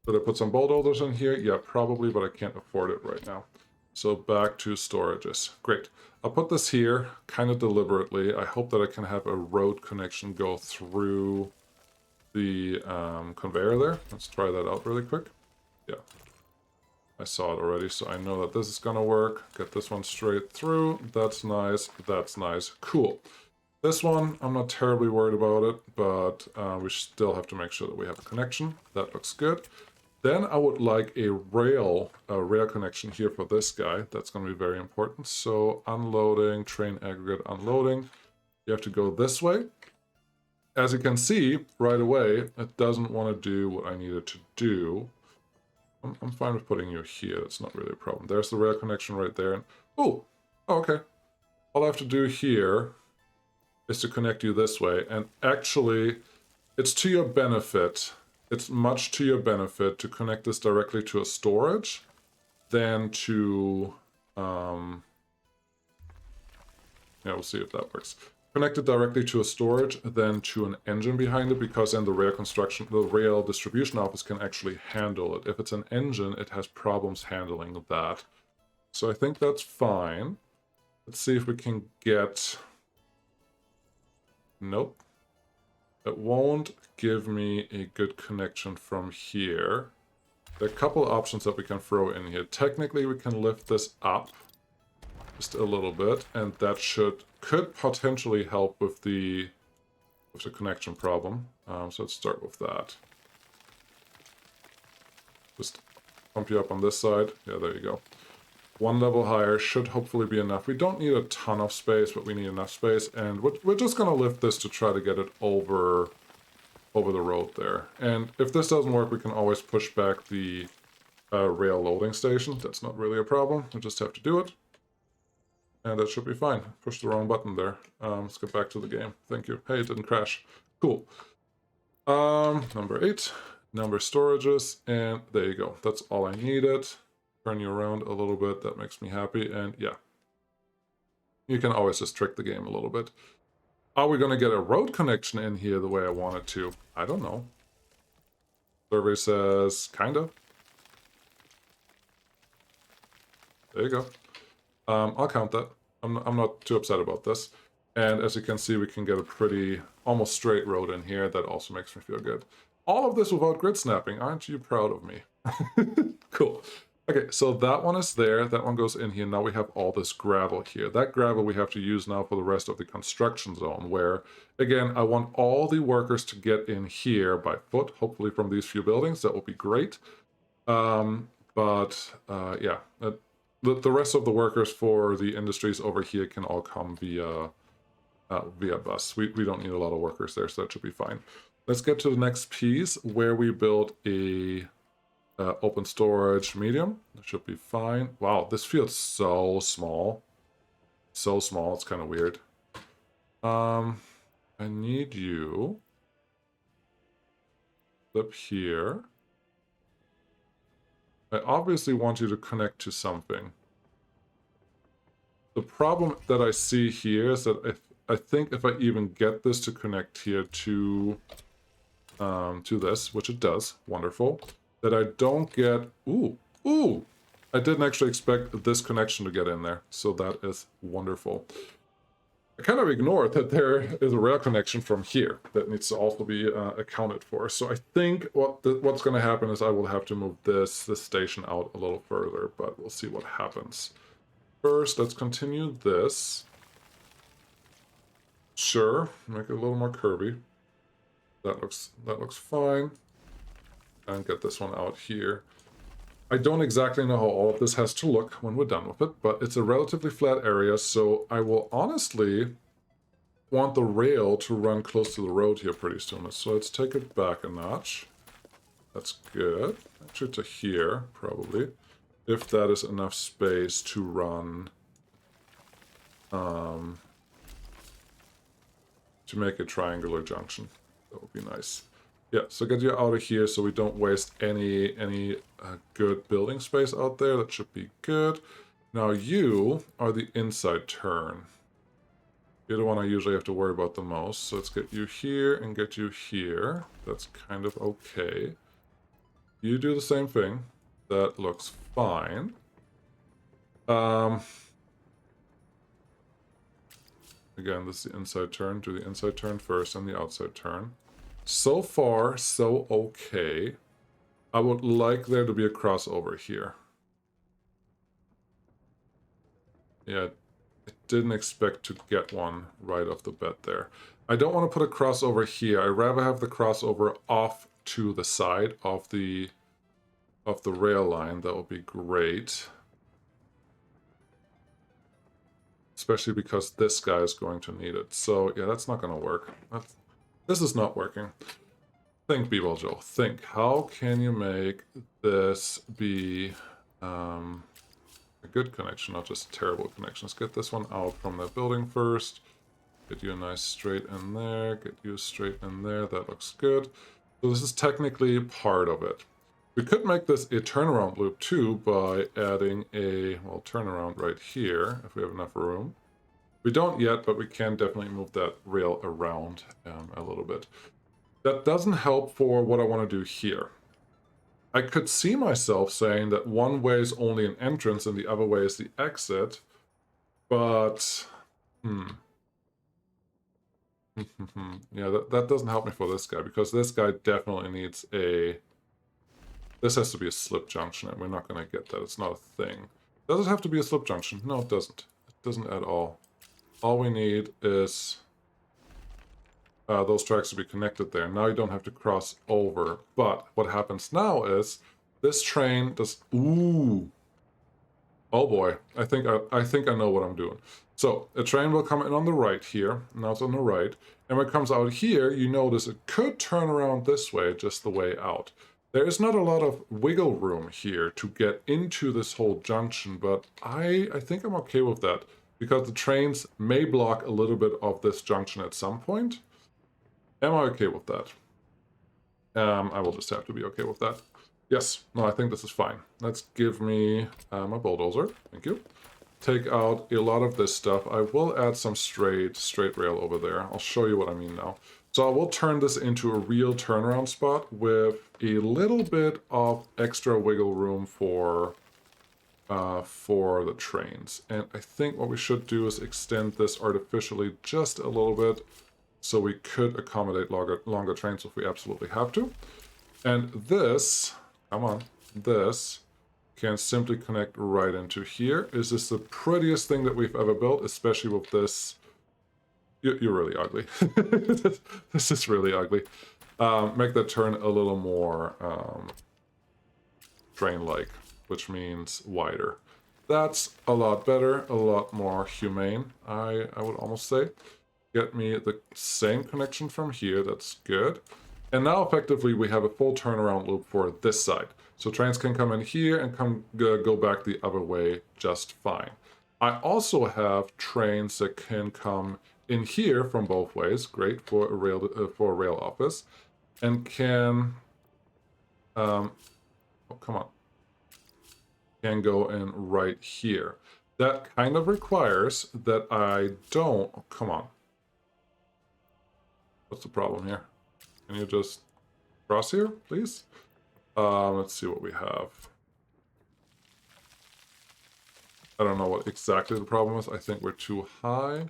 Speaker 1: Should I put some bulldozers in here? Yeah, probably, but I can't afford it right now. So back to storages. Great. I'll put this here kind of deliberately. I hope that I can have a road connection go through the conveyor there. Let's try that out really quick. Yeah. I saw it already, so I know that this is gonna work. Get this one straight through. That's nice. That's nice. Cool. This one, I'm not terribly worried about it, but we still have to make sure that we have a connection. That looks good. Then I would like a rail connection here for this guy. That's going to be very important. So unloading, train aggregate unloading. You have to go this way. As you can see, right away, it doesn't want to do what I needed to do. I'm fine with putting you here. That's not really a problem. There's the rail connection right there. And, oh, okay. All I have to do here is to connect you this way. And actually, it's to your benefit. It's much to your benefit to connect this directly to a storage than to, yeah, we'll see if that works. Connect it directly to a storage than to an engine behind it, because then the rail distribution office can actually handle it. If it's an engine, it has problems handling that. So I think that's fine. Let's see if we can get, nope. It won't give me a good connection from here. There are a couple options that we can throw in here. Technically, we can lift this up just a little bit, and that could potentially help with the connection problem. So let's start with that. Just pump you up on this side. Yeah, there you go. One level higher should hopefully be enough. We don't need a ton of space, but we need enough space, and we're just going to lift this to try to get it over the road there. And if this doesn't work, we can always push back the rail loading station. That's not really a problem. We just have to do it, and that should be fine. Push the wrong button there. Let's get back to the game. Thank you. Hey, it didn't crash. Cool. Number 8, number storages, and there you go. That's all I needed. Turn you around a little bit, that makes me happy, and yeah. You can always just trick the game a little bit. Are we going to get a road connection in here the way I want it to? I don't know. Survey says, kinda. There you go. I'll count that. I'm not too upset about this. And as you can see, we can get a pretty, almost straight road in here. That also makes me feel good. All of this without grid snapping. Aren't you proud of me? Cool. Okay, so that one is there. That one goes in here. Now we have all this gravel here. That gravel we have to use now for the rest of the construction zone, where, again, I want all the workers to get in here by foot, hopefully from these few buildings. That will be great. Yeah, the rest of the workers for the industries over here can all come via bus. We don't need a lot of workers there, so that should be fine. Let's get to the next piece, where we build a open storage medium. That should be fine. Wow, this feels so small. So small, it's kind of weird. I need you up here. I obviously want you to connect to something. The problem that I see here is that I think if I even get this to connect here to this, which it does, wonderful, that I don't get, ooh, I didn't actually expect this connection to get in there, so that is wonderful. I kind of ignored that there is a rail connection from here that needs to also be accounted for. So I think what's going to happen is I will have to move this station out a little further, but we'll see what happens. First, let's continue this. Sure, make it a little more curvy. That looks fine. And get this one out here. I don't exactly know how all of this has to look when we're done with it, but it's a relatively flat area, so I will honestly want the rail to run close to the road here pretty soon. So let's take it back a notch. That's good. Actually to here, probably. If that is enough space to run to make a triangular junction. That would be nice. Yeah, so get you out of here so we don't waste any good building space out there. That should be good. Now you are the inside turn. You're the one I usually have to worry about the most. So let's get you here and get you here. That's kind of okay. You do the same thing. That looks fine. Again, this is the inside turn. Do the inside turn first and the outside turn. So far, so okay. I would like there to be a crossover here. Yeah, I didn't expect to get one right off the bat there. I don't want to put a crossover here. I'd rather have the crossover off to the side of the rail line. That would be great. Especially because this guy is going to need it. So yeah, that's not going to work. This is not working. Think, B-Ball Joe. Think. How can you make this be a good connection, not just a terrible connection? Let's get this one out from that building first. Get you a nice straight in there. Get you straight in there. That looks good. So this is technically part of it. We could make this a turnaround loop too by adding a, well, turnaround right here if we have enough room. We don't yet, but we can definitely move that rail around a little bit. That doesn't help for what I want to do here. I could see myself saying that one way is only an entrance and the other way is the exit, but yeah, that doesn't help me for this guy, because this guy definitely needs a... This has to be a slip junction, and we're not going to get that. It's not a thing. Does it have to be a slip junction? No, it doesn't. It doesn't at all. All we need is those tracks to be connected there. Now you don't have to cross over. But what happens now is this train does... Ooh. Oh boy. I think I know what I'm doing. So a train will come in on the right here. Now it's on the right. And when it comes out here, you notice it could turn around this way, just the way out. There is not a lot of wiggle room here to get into this whole junction, but I think I'm okay with that, because the trains may block a little bit of this junction at some point. Am I okay with that? I will just have to be okay with that. Yes, no, I think this is fine. Let's give me my bulldozer. Thank you. Take out a lot of this stuff. I will add some straight rail over there. I'll show you what I mean now. So I will turn this into a real turnaround spot with a little bit of extra wiggle room for the trains. And I think what we should do is extend this artificially just a little bit, so we could accommodate longer trains if we absolutely have to. And this, come on, this can simply connect right into here. Is this the prettiest thing that we've ever built, especially with this? You're really ugly. This is really ugly. Make that turn a little more train-like, which means wider. That's a lot better, a lot more humane, I would almost say. Get me the same connection from here. That's good. And now effectively we have a full turnaround loop for this side. So trains can come in here and go back the other way just fine. I also have trains that can come in here from both ways. Great for a rail office. And can oh, come on. Can go in right here. That kind of requires that I don't... Oh, come on. What's the problem here? Can you just cross here, please? Let's see what we have. I don't know what exactly the problem is. I think we're too high.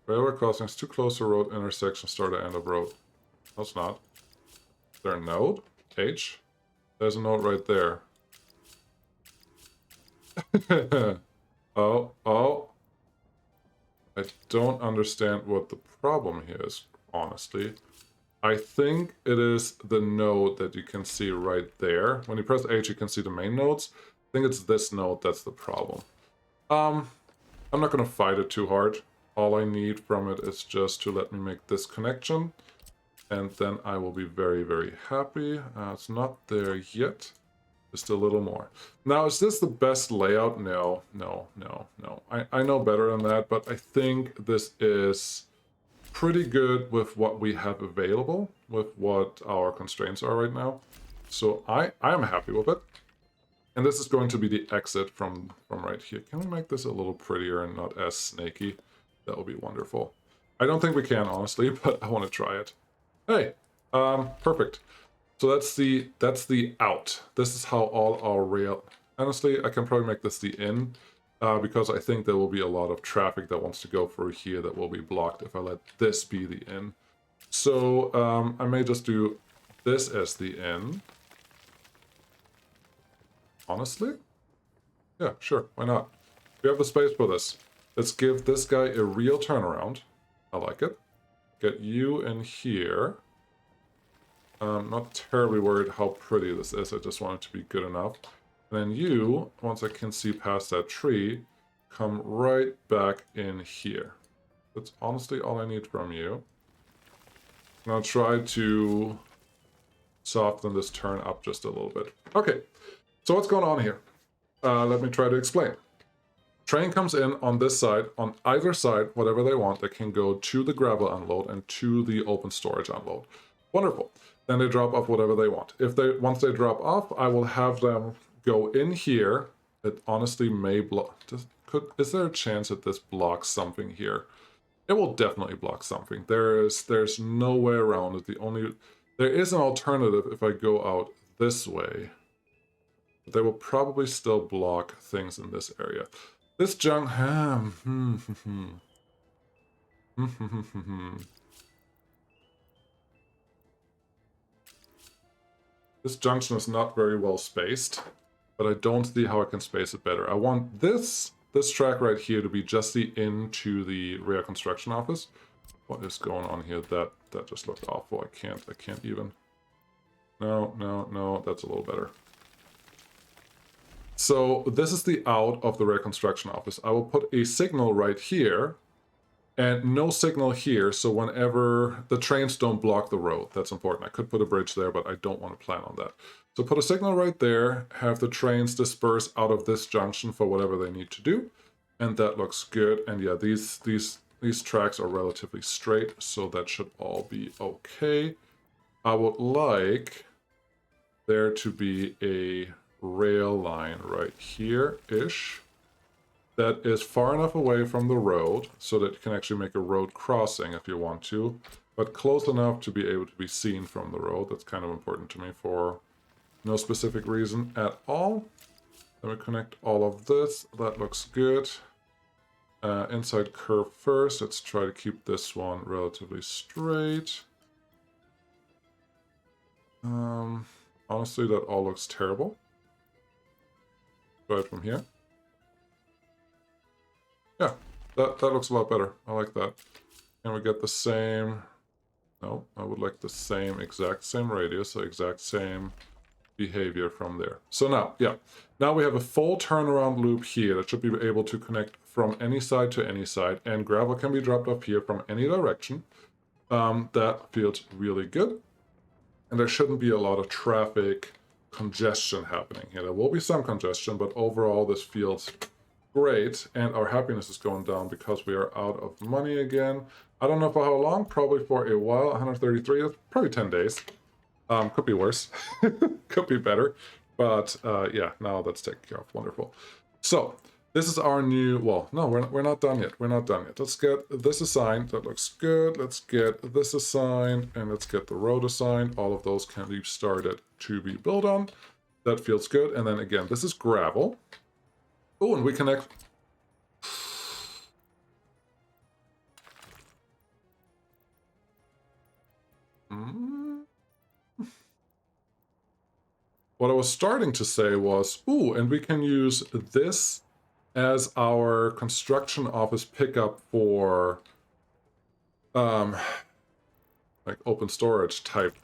Speaker 1: Railway crossings too close to road intersection, start or end of road. No, it's not. Is there a node? H? There's a node right there. Oh. I don't understand what the problem here is, honestly. I think it is the node that you can see right there. When you press H, you can see the main nodes. I think it's this node that's the problem. I'm not going to fight it too hard. All I need from it is just to let me make this connection. And then I will be very, very happy. It's not there yet. Just a little more. Now, is this the best layout? No. I know better than that, but I think this is pretty good with what we have available, with what our constraints are right now. So I'm happy with it. And this is going to be the exit from right here. Can we make this a little prettier and not as snaky? That would be wonderful. I don't think we can, honestly, but I want to try it. Hey, perfect. So that's the out. This is how all our rail... Honestly, I can probably make this the in, because I think there will be a lot of traffic that wants to go through here that will be blocked if I let this be the in. So I may just do this as the in. Honestly? Yeah, sure, why not? We have the space for this. Let's give this guy a real turnaround. I like it. Get you in here. I'm not terribly worried how pretty this is. I just want it to be good enough. And then you, once I can see past that tree, come right back in here. That's honestly all I need from you. And I'll try to soften this turn up just a little bit. Okay, so what's going on here? Let me try to explain. Train comes in on this side, on either side, whatever they want. They can go to the gravel unload and to the open storage unload. Wonderful. Then they drop off whatever they want. Once they drop off, I will have them go in here. It honestly may block. Is there a chance that this blocks something here? It will definitely block something. There's no way around it. There is an alternative if I go out this way. But they will probably still block things in this area. This junk... This junction is not very well spaced, but I don't see how I can space it better. I want this track right here to be just the into the rear construction office. What is going on here? That just looked awful. I can't even. No, that's a little better. So this is the out of the rear construction office. I will put a signal right here and no signal here, so whenever the trains don't block the road. That's important. I could put a bridge there, but I don't want to plan on that. So put a signal right there, have the trains disperse out of this junction for whatever they need to do, and that looks good. And yeah, these tracks are relatively straight, so that should all be okay. I would like there to be a rail line right here-ish. That is far enough away from the road so that you can actually make a road crossing if you want to, but close enough to be able to be seen from the road. That's kind of important to me for no specific reason at all. Let me connect all of this. That looks good. Inside curve first. Let's try to keep this one relatively straight. Honestly, that all looks terrible. Try it from here. Yeah, that looks a lot better. I like that. And we get the same... No, I would like the same, exact same radius, so exact same behavior from there. So now, yeah. Now we have a full turnaround loop here that should be able to connect from any side to any side, and gravel can be dropped off here from any direction. That feels really good. And there shouldn't be a lot of traffic congestion happening here. There will be some congestion, but overall this feels great, and our happiness is going down because we are out of money again. I don't know for how long, probably for a while. 133, that's probably 10 days. Could be worse, could be better, but yeah, now that's taken care of. Wonderful. So this is our new, well, no, we're not done yet. We're not done yet. Let's get this assigned. That looks good. Let's get this assigned, and let's get the road assigned. All of those can be started to be built on. That feels good. And then again, this is gravel. Oh, and we connect. What I was starting to say was, ooh, and we can use this as our construction office pickup for like open storage type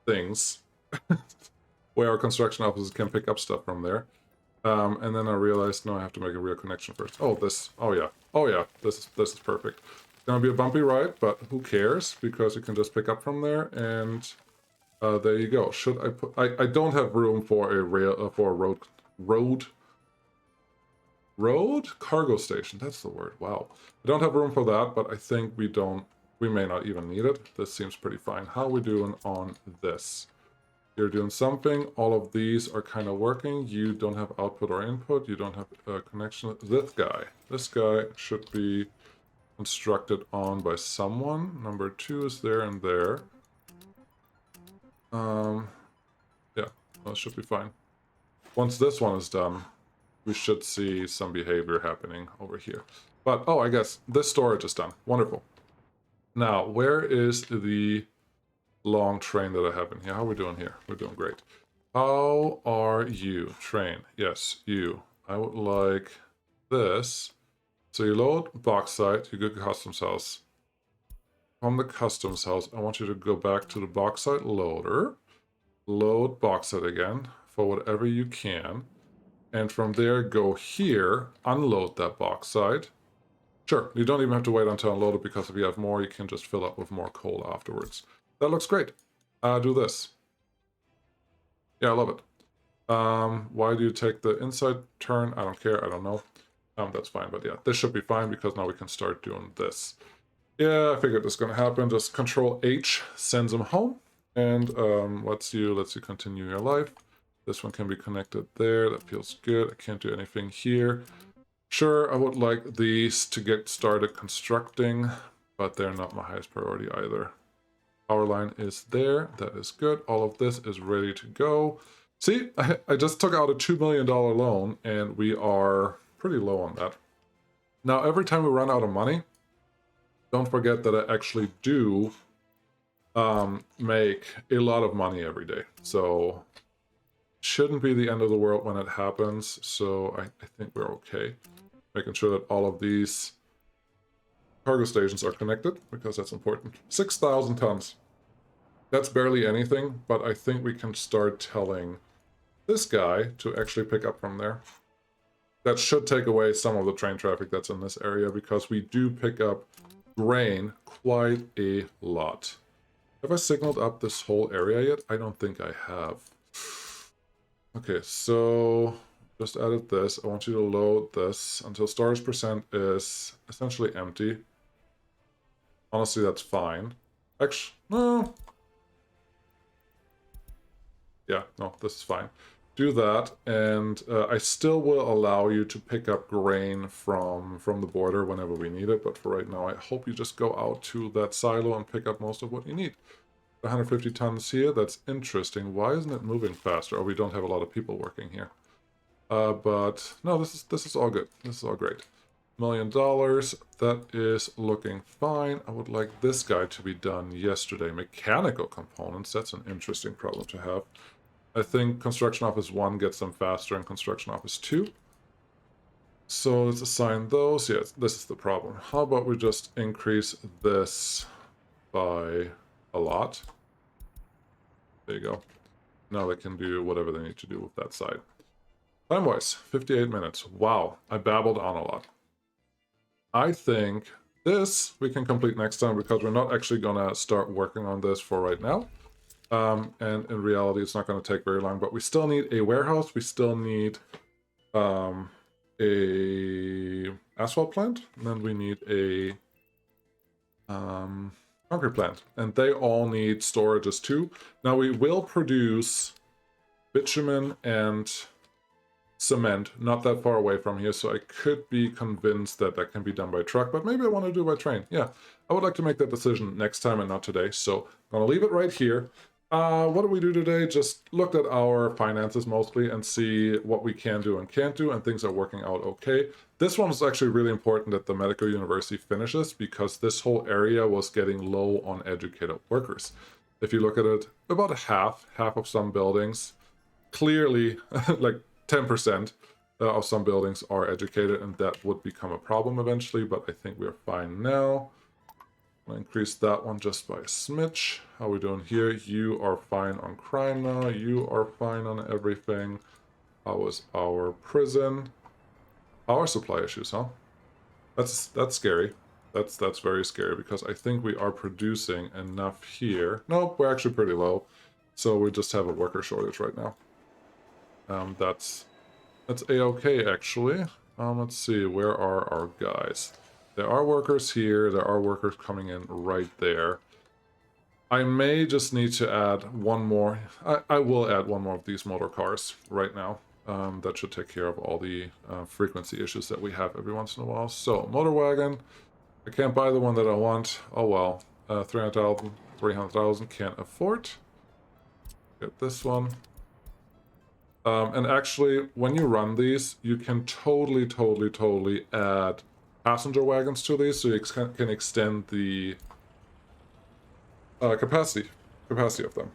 Speaker 1: things, where our construction offices can pick up stuff from there. And then I realized, no, I have to make a real connection first. Oh, yeah, this is perfect. It's gonna be a bumpy ride, but who cares? Because you can just pick up from there, and There you go. Should I put... I don't have room for a rail for a road cargo station. That's the word. Wow. I don't have room for that, but I think we may not even need it. This seems pretty fine. How are we doing on this? You're doing something. All of these are kind of working. You don't have output or input. You don't have a connection. This guy should be constructed on by someone. Number 2 is there and there. Yeah, that should be fine. Once this one is done, we should see some behavior happening over here. But, oh, I guess this storage is done. Wonderful. Now, where is the long train that I have in here? How are we doing here? We're doing great. How are you? Train. Yes, you. I would like this. So you load bauxite, you go to customs house. From the customs house, I want you to go back to the bauxite loader. Load bauxite again for whatever you can. And from there, go here, unload that bauxite. Sure, you don't even have to wait until unloaded, because if you have more, you can just fill up with more coal afterwards. That looks great. Do this. Yeah, I love it. Why do you take the inside turn? I don't care, I don't know. That's fine, but yeah, this should be fine, because now we can start doing this. Yeah, I figured this is going to happen. Just Control H sends them home, and lets you continue your life. This one can be connected there. That feels good. I can't do anything here. Sure, I would like these to get started constructing, but they're not my highest priority either. Power line is there. That is good. All of this is ready to go. See, I just took out a $2 million loan, and we are pretty low on that. Now, every time we run out of money, don't forget that I actually do make a lot of money every day. So shouldn't be the end of the world when it happens. So I think we're okay. Making sure that all of these cargo stations are connected, because that's important. 6,000 tons. That's barely anything, but I think we can start telling this guy to actually pick up from there. That should take away some of the train traffic that's in this area, because we do pick up grain quite a lot. Have I signaled up this whole area yet? I don't think I have. Okay, so just added this. I want you to load this until storage percent is essentially empty. Honestly, that's fine. Actually, no. Yeah, no, this is fine. Do that, and I still will allow you to pick up grain from the border whenever we need it, but for right now, I hope you just go out to that silo and pick up most of what you need. 150 tons here, that's interesting. Why isn't it moving faster? Oh, we don't have a lot of people working here. But no, this is all good. This is all great. $1 million, that is looking fine. I would like this guy to be done yesterday. Mechanical components, that's an interesting problem to have. I think Construction Office 1 gets them faster than Construction Office 2. So let's assign those. Yes, this is the problem. How about we just increase this by a lot? There you go. Now they can do whatever they need to do with that side. Time-wise, 58 minutes. Wow, I babbled on a lot. I think this we can complete next time, because we're not actually going to start working on this for right now. And in reality, it's not going to take very long, but we still need a warehouse. We still need a asphalt plant, and then we need a concrete plant, and they all need storages too. Now we will produce bitumen and cement not that far away from here, so I could be convinced that that can be done by truck, but maybe I want to do it by train. Yeah, I would like to make that decision next time and not today, so I'm going to leave it right here. What did we do today? Just looked at our finances mostly and see what we can do and can't do, and things are working out okay. This one was actually really important that the medical university finishes, because this whole area was getting low on educated workers. If you look at it, about half of some buildings, clearly like 10% of some buildings are educated, and that would become a problem eventually, but I think we're fine now. I'll increase that one just by a smidge. How are we doing here? You are fine on crime now. You are fine on everything. How is our prison? Power supply issues, huh? That's scary. That's very scary, because I think we are producing enough here. Nope, we're actually pretty low. So we just have a worker shortage right now. That's a-okay, actually. Let's see, where are our guys? There are workers here, there are workers coming in right there. I may just need to add one more. I will add one more of these motor cars right now. That should take care of all the frequency issues that we have every once in a while. So, motor wagon. I can't buy the one that I want. Oh well. 300,000 can't afford. Get this one. And actually, when you run these, you can totally add passenger wagons to these, so you can extend the capacity of them.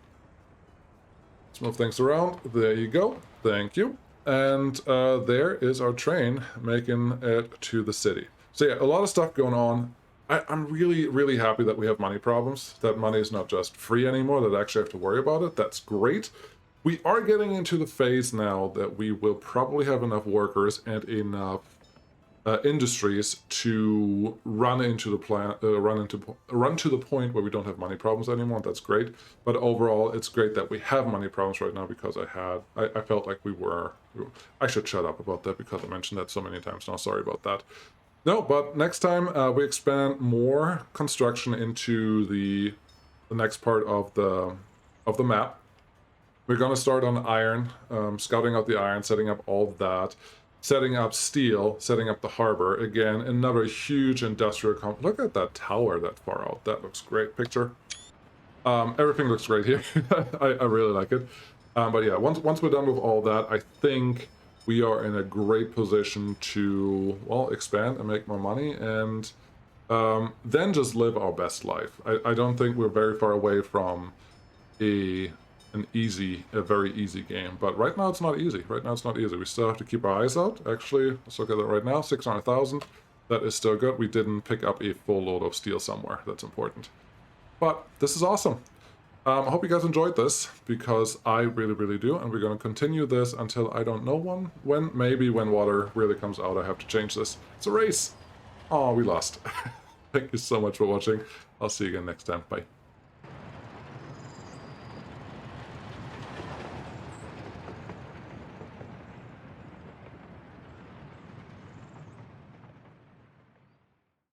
Speaker 1: Let's move things around. There you go. Thank you. And there is our train making it to the city. So yeah, a lot of stuff going on. I'm really happy that we have money problems, that money is not just free anymore, that I actually have to worry about it. That's great. We are getting into the phase now that we will probably have enough workers and enough industries to run into the run to the point where we don't have money problems anymore. That's great. But overall, it's great that we have money problems right now, because I felt like I should shut up about that because I mentioned that so many times now. Sorry about that. No, but next time we expand more construction into the next part of the map. We're going to start on iron, scouting out the iron, setting up all of that, setting up steel, setting up the harbor. Again, another huge industrial complex. Look at that tower that far out. That looks great. Picture. Everything looks great here. I really like it. But yeah, once we're done with all that, I think we are in a great position to, well, expand and make more money, and then just live our best life. I don't think we're very far away from a very easy game, but right now it's not easy. We still have to keep our eyes out. Actually, let's look at that right now. 600,000. That is still good. We didn't pick up a full load of steel somewhere. That's important. But this is awesome. I hope you guys enjoyed this, because I really do, and we're going to continue this until I don't know when. Maybe when water really comes out, I have to change this. It's a race. Oh, we lost. Thank you so much for watching. I'll see you again next time. Bye.